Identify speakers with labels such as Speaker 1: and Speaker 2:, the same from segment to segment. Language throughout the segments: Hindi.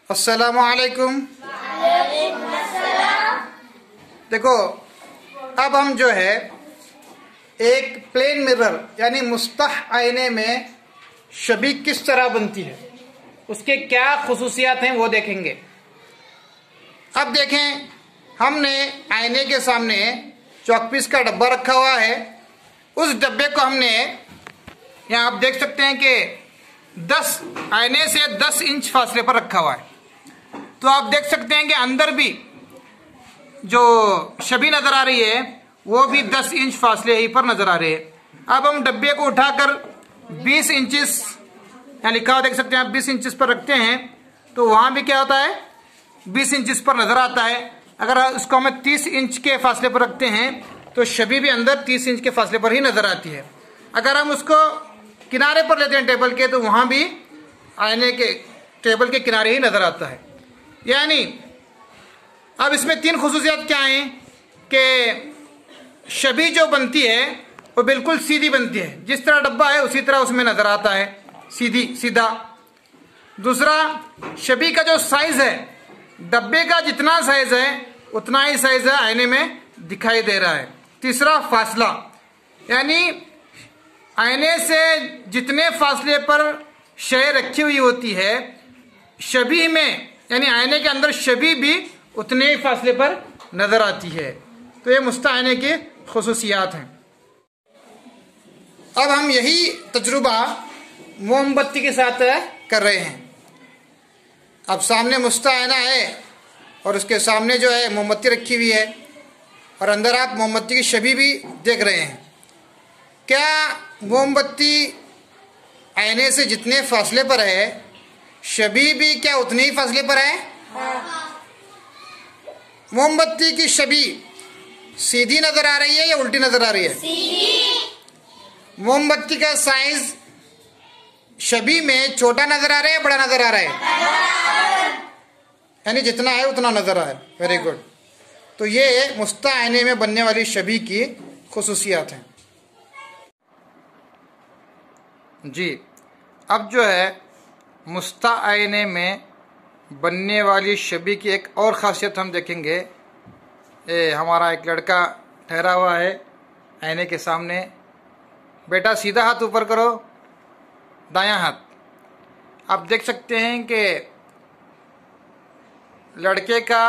Speaker 1: अस्सलामु अलैकुम। देखो, अब हम जो है एक प्लेन मिरर यानी मुस्तह आईने में शबी किस तरह बनती है, उसके क्या खुसूसियात हैं वो देखेंगे। अब देखें, हमने आईने के सामने चॉकपीस का डब्बा रखा हुआ है। उस डब्बे को हमने यहाँ आप देख सकते हैं कि 10 आईने से 10 इंच फासले पर रखा हुआ है। तो आप देख सकते हैं कि अंदर भी जो शबी नजर आ रही है वो भी 10 इंच फासले ही पर नजर आ रही है। अब हम डब्बे को उठाकर 20 इंचिस यहाँ लिखा हुआ देख सकते हैं आप 20 इंचिस पर रखते हैं तो वहां भी क्या होता है 20 इंचिस पर नजर आता है। अगर उसको हम 30 इंच के फासले पर रखते हैं तो शबी भी अंदर 30 इंच के फासले पर ही नजर आती है। अगर हम उसको किनारे पर लेते हैं टेबल के तो वहां भी आईने के टेबल के किनारे ही नजर आता है। यानी अब इसमें 3 खुसूसियात क्या हैं कि शबी जो बनती है वो बिल्कुल सीधी बनती है, जिस तरह डब्बा है उसी तरह उसमें नजर आता है, सीधा। दूसरा, शबी का जो साइज है, डब्बे का जितना साइज है उतना ही साइज है आईने में दिखाई दे रहा है। तीसरा, फासला, यानी आईने से जितने फासले पर शय रखी हुई होती है शबी में, यानी आईने के अंदर शबी भी उतने ही फासले पर नजर आती है। तो ये मुस्तह आईने की खुसूसियात हैं। अब हम यही तजुर्बा मोमबत्ती के साथ कर रहे हैं। अब सामने मुस्तह आईना है और उसके सामने जो है मोमबत्ती रखी हुई है और अंदर आप मोमबत्ती की शबी भी देख रहे हैं। क्या मोमबत्ती आईने से जितने फासले पर है शबी भी क्या उतने ही फासले पर है? मोमबत्ती की शबी सीधी नजर आ रही है या उल्टी नजर आ रही है? सीधी। मोमबत्ती का साइज शबी में छोटा नजर आ रहा है, बड़ा नजर आ रहा है? यानी जितना है उतना नजर आ रहा है। Very good. तो ये मुस्तह आईने में बनने वाली शबी की खुसूसियात हैं जी। अब जो है मुस्तह आईने में बनने वाली शबी की एक और ख़ासियत हम देखेंगे। हमारा एक लड़का ठहरा हुआ है आईने के सामने। बेटा सीधा हाथ ऊपर करो, दायां हाथ। आप देख सकते हैं कि लड़के का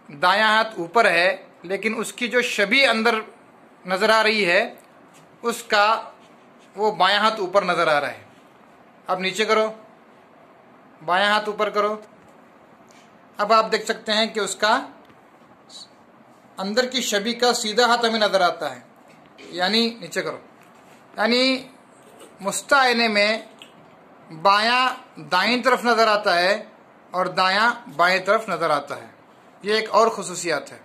Speaker 1: दायां हाथ ऊपर है लेकिन उसकी जो शबी अंदर नज़र आ रही है उसका वो बायां हाथ ऊपर नज़र आ रहा है। अब नीचे करो, बायां हाथ ऊपर करो। अब आप देख सकते हैं कि उसका अंदर की शबी का सीधा हाथ हमें नजर आता है, यानी नीचे करो। यानी मुस्तह आईने में बायां दाईं तरफ नजर आता है और दायां बाएं तरफ नजर आता है। ये एक और खुसूसियात है।